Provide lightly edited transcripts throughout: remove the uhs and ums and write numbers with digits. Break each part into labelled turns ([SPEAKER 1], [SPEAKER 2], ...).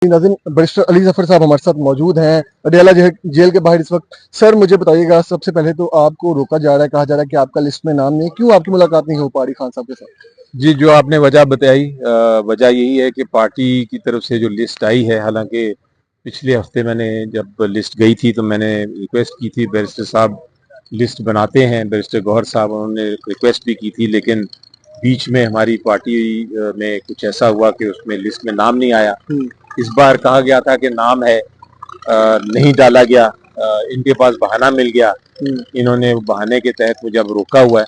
[SPEAKER 1] नाज़रीन, बैरिस्टर अली ज़फ़र साहब हमारे साथ मौजूद हैं अडयाला जेल के बाहर इस वक्त। सर मुझे बताइएगा, सबसे पहले तो आपको रोका जा रहा है, कहा जा रहा है कि आपका लिस्ट में नाम नहीं है, क्यों आपकी मुलाकात नहीं हो पा रही खान साहब के साथ?
[SPEAKER 2] जी, जो आपने वजह बताई, वजह यही है कि पार्टी की तरफ से जो लिस्ट आई है, हालांकि पिछले हफ्ते मैंने जब लिस्ट गई थी तो मैंने रिक्वेस्ट की थी, बैरिस्टर साहब लिस्ट बनाते हैं, बैरिस्टर गौहर साहब, उन्होंने रिक्वेस्ट भी की थी, लेकिन बीच में हमारी पार्टी में कुछ ऐसा हुआ कि उसमें लिस्ट में नाम नहीं आया। इस बार कहा गया था कि नाम है, नहीं डाला गया, इनके पास बहाना मिल गया, इन्होंने बहाने के तहत मुझे अब रोका हुआ है।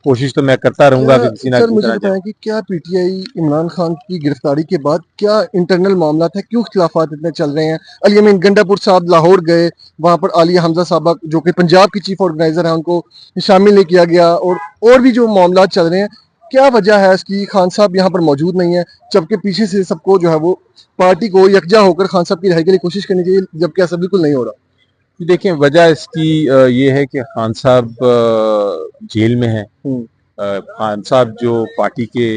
[SPEAKER 2] कोशिश तो मैं करता रहूंगा कि किसी ना
[SPEAKER 1] सर
[SPEAKER 2] किसी
[SPEAKER 1] मुझे
[SPEAKER 2] तरह
[SPEAKER 1] बताएं कि क्या पीटीआई इमरान खान की गिरफ्तारी के बाद क्या इंटरनल मामला था, क्यों इख्तिलाफात इतने चल रहे हैं? अली अमीन गंडापुर साहब लाहौर गए, वहां पर आलिया हमजा साहबा जो कि पंजाब की चीफ ऑर्गेनाइजर है, उनको शामिल नहीं किया गया, और भी जो मामला चल रहे हैं, क्या वजह है इसकी? खान साहब यहाँ पर मौजूद नहीं है, जबकि पीछे से सबको जो है वो पार्टी को यकजा होकर खान साहब की रिहाई के लिए कोशिश करनी चाहिए, जबकि ऐसा बिल्कुल नहीं हो रहा।
[SPEAKER 2] देखें, वजह इसकी ये है कि खान साहब जेल में हैं। खान साहब जो पार्टी के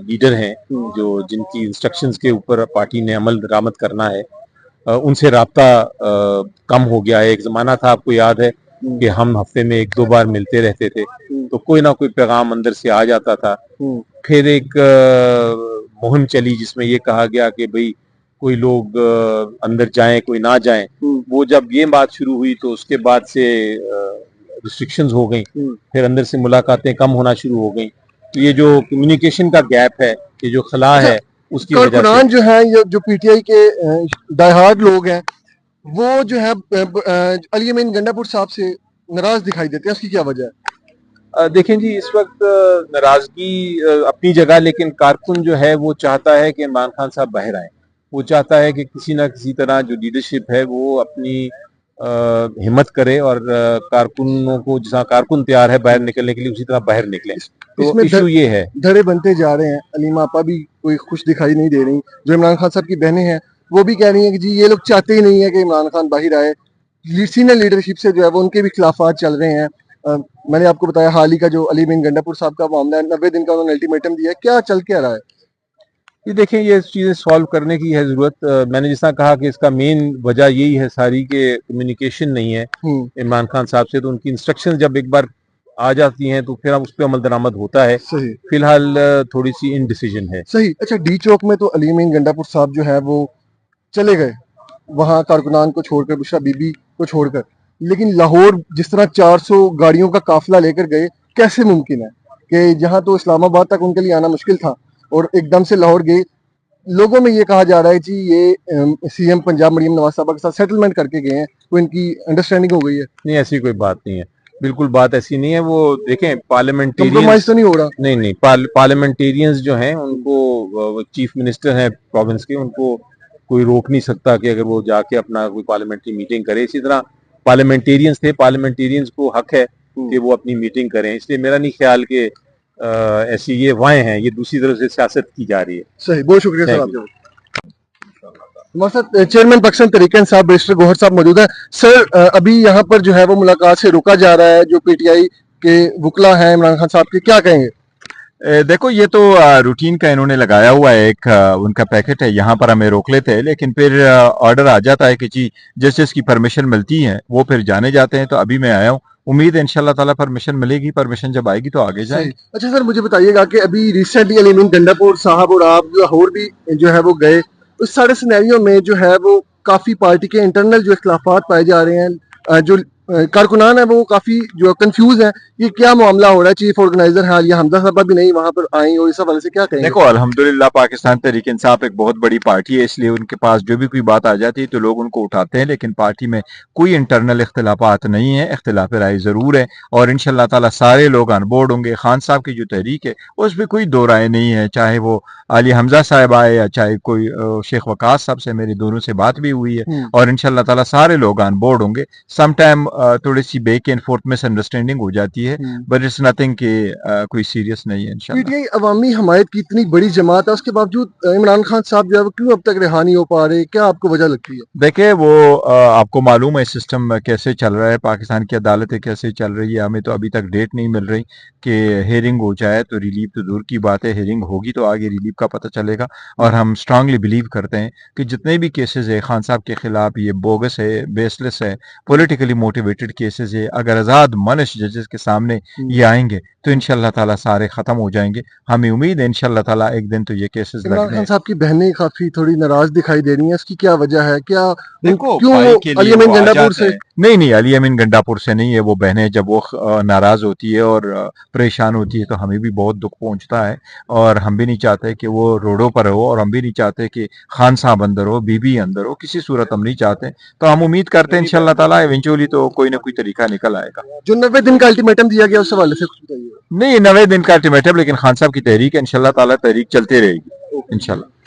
[SPEAKER 2] लीडर हैं, जो जिनकी इंस्ट्रक्शंस के ऊपर पार्टी ने अमल दरामद करना है, उनसे राब्ता कम हो गया है। एक जमाना था, आपको याद है कि हम हफ्ते में 1-2 बार मिलते रहते थे, तो कोई ना कोई पैगाम अंदर से आ जाता था। फिर एक मुहिम चली जिसमें ये कहा गया कि भाई कोई लोग अंदर जाएं, कोई ना जाएं। वो जब ये बात शुरू हुई तो उसके बाद से रिस्ट्रिक्शंस हो गई, फिर अंदर से मुलाकातें कम होना शुरू हो गई। तो ये जो कम्युनिकेशन का गैप है, ये जो खला है, उसकी वजह से
[SPEAKER 1] जो है, ये जो पीटीआई के डायहार्ड लोग हैं, वो जो है अली अमीन गंडापुर साहब से नाराज दिखाई देते हैं, उसकी क्या वजह है?
[SPEAKER 2] देखें जी, इस वक्त नाराजगी अपनी जगह, लेकिन कारकुन जो है वो चाहता है कि इमरान खान साहब बाहर आए। वो चाहता है कि किसी ना किसी तरह जो लीडरशिप है वो अपनी हिम्मत करे और कारकुनों को, जैसा कारकुन तैयार है बाहर निकलने के लिए, उसी तरह बाहर निकले। तो इशू ये है,
[SPEAKER 1] धड़े बनते जा रहे हैं। अलीमा आपा भी कोई खुश दिखाई नहीं दे रही, जो इमरान खान साहब की बहनें हैं वो भी कह रही हैं कि जी ये लोग चाहते ही नहीं है कि इमरान खान बाहर आए। सीनियर लीडरशिप से जो है वो उनके भी खिलाफात चल रहे हैं। मैंने आपको बताया हाल ही का जो अली बिन गंडापुर साहब का मामला है, 90 दिन का उन्होंने अल्टीमेटम दिया है, क्या चल क्या रहा है?
[SPEAKER 2] ये देखें, ये चीज़ें सॉल्व करने की है ज़रूरत। मैंने जैसा कहा कि इसका मेन वजह यही है सारी के कम्युनिकेशन नहीं है इमरान खान साहब से। तो उनकी इंस्ट्रक्शन जब एक बार आ जाती हैं तो फिर अब उस पर अमल दरामद होता है।
[SPEAKER 1] सही।
[SPEAKER 2] फिलहाल थोड़ी सी इनडिसीजन है।
[SPEAKER 1] सही। अच्छा, डी चौक में तो अली अमीन गंडापुर साहब जो है वो चले गए, वहां कारकुनान को छोड़कर, बुशरा बीबी को छोड़कर, लेकिन लाहौर जिस तरह 400 गाड़ियों का काफिला लेकर गए, कैसे मुमकिन है कि जहां तो इस्लामाबाद तक उनके लिए आना मुश्किल था और एकदम से लाहौर गए? लोगों में ये कहा जा रहा है जी ये सीएम पंजाब मरियम नवाज साहबा के साथ सेटलमेंट करके गए हैं, तो इनकी अंडरस्टैंडिंग हो गई है।
[SPEAKER 2] नहीं, ऐसी कोई बात नहीं है, बिल्कुल बात ऐसी नहीं है। वो देखें,
[SPEAKER 1] कंप्रोमाइज तो नहीं हो रहा?
[SPEAKER 2] नहीं, पार्लियामेंटेरियंस जो हैं उनको, चीफ मिनिस्टर हैं प्रोविंस के, उनको कोई रोक नहीं सकता कि अगर वो जाके अपना कोई पार्लियामेंट्री मीटिंग करे। इसी तरह पार्लियामेंटेरियंस थे, पार्लियामेंटेरियंस को हक है कि वो अपनी मीटिंग करें। इसलिए मेरा नहीं ख्याल कि ऐसी ये वाएं हैं, ये दूसरी तरफ से सियासत की जा रही है।
[SPEAKER 1] सही, बहुत शुक्रिया सर आपका। हमारे साथ चेयरमैन पाकिस्तान तहरीक इंसाफ बैरिस्टर गौहर साहब मौजूद है। सर अभी यहाँ पर जो है वो मुलाकात से रोका जा रहा है, जो पीटीआई के वुकला हैं इमरान खान साहब के, क्या कहेंगे?
[SPEAKER 3] देखो, ये तो रूटीन का इन्होंने लगाया हुआ है, एक उनका पैकेट है, यहाँ पर हमें रोक लेते हैं, लेकिन फिर ऑर्डर आ जाता है कि जी जस्टिस की परमिशन मिलती है, वो फिर जाने जाते हैं। तो अभी मैं आया हूँ, उम्मीद है इंशाल्लाह ताला परमिशन मिलेगी, परमिशन जब आएगी तो आगे जाए।
[SPEAKER 1] अच्छा सर, मुझे बताइएगा कि अभी रिसेंटली अली अमीन गंडापुर साहब और आप लाहौर भी जो है वो गए, उस सारे सिनेरियो में जो है वो काफी पार्टी के इंटरनल जो इख्तिलाफात पाए जा रहे हैं, जो कारकुनान है वो काफी जो कंफ्यूज है, ये क्या मामला हो रहा है? चीफ ऑर्गेनाइजर है आलिया हमजा साहबा भी नहीं वहां पर आई, और इस हवाले से क्या कहेंगे?
[SPEAKER 3] देखो, अल्हम्दुलिल्लाह पाकिस्तान तहरीक इंसाफ एक बहुत बड़ी पार्टी है, इसलिए उनके पास जो भी कोई बात आ जाती है तो लोग उनको उठाते हैं, लेकिन पार्टी में कोई इंटरनल इख्तिलाफात नहीं है। इख्तिलाफ राय जरूर है और इंशाल्लाह ताला सारे लोग ऑन बोर्ड होंगे। खान साहब की जो तहरीक है उस पर कोई दो राय नहीं है, चाहे वो आलिया हमजा साहब आए या चाहे कोई शेख वकास साहब से मेरी दोनों से बात भी हुई है, और इंशाल्लाह ताला सारे लोग ऑन बोर्ड होंगे। सम टाइम थोड़ी सी बैक एंड फोर्थ मिसअंडरस्टैंडिंग हो जाती है, बट इट्स नथिंग के कोई सीरियस नहीं है इंशाल्लाह।
[SPEAKER 1] पीटीआई अवामी हमायत की इतनी बड़ी जमात है, उसके बावजूद इमरान खान साहब जो है वो क्यों अब तक रिहा नहीं हो पा रहे, क्या आपको वजह लगती है?
[SPEAKER 3] देखिए वो आपको मालूम है सिस्टम कैसे चल रहा है, पाकिस्तान की अदालतें कैसे चल रही है, हमें तो अभी तक डेट नहीं मिल रही कि हेयरिंग हो जाए, तो रिलीव तो दूर की बात है, हेयरिंग होगी तो आगे रिलीव का पता चलेगा। और हम स्ट्रांगली बिलीव करते हैं कि जितने भी केसेस है खान साहब के खिलाफ ये बोगस है, बेसलेस है, पॉलिटिकली मोटिवेटेड केसेस है, अगर आज़ाद मनश जजेस के सामने ये आएंगे तो इंशाल्लाह ताला सारे खत्म हो जाएंगे। हमें उम्मीद है इंशाल्लाह ताला एक दिन तो ये केसेस
[SPEAKER 1] इमरान
[SPEAKER 3] लगने
[SPEAKER 1] खान साहब की बहनें काफी थोड़ी नाराज दिखाई दे रही हैं, इसकी क्या वजह है? क्या
[SPEAKER 3] देखो
[SPEAKER 1] क्यों
[SPEAKER 3] भाई
[SPEAKER 1] वो
[SPEAKER 3] के
[SPEAKER 1] अली
[SPEAKER 3] लिए
[SPEAKER 1] अमीन
[SPEAKER 3] वो आ
[SPEAKER 1] गंडापुर
[SPEAKER 3] जाता
[SPEAKER 1] से?
[SPEAKER 3] है। नहीं अली अमीन गंडापुर से नहीं है, वो बहनें जब वो नाराज होती है और परेशान होती है तो हमें भी बहुत दुख पहुंचता है, और हम भी नहीं चाहते कि वो रोडों पर हो, और हम भी नहीं चाहते कि खान साहब अंदर हो, बीबी अंदर हो, किसी सूरत हम नहीं चाहते। तो हम उम्मीद करते हैं इंशाल्लाह ताला इवेंचुअली तो कोई ना कोई तरीका निकल आएगा।
[SPEAKER 1] जो 90 दिन का अल्टीमेटम दिया गया उस हवाले से कुछ बताइए।
[SPEAKER 3] नहीं 90 दिन का अल्टीमेटम, लेकिन खान साहब की तहरीक है, इंशाल्लाह ताला तहरीक चलती रहेगी इंशाल्लाह।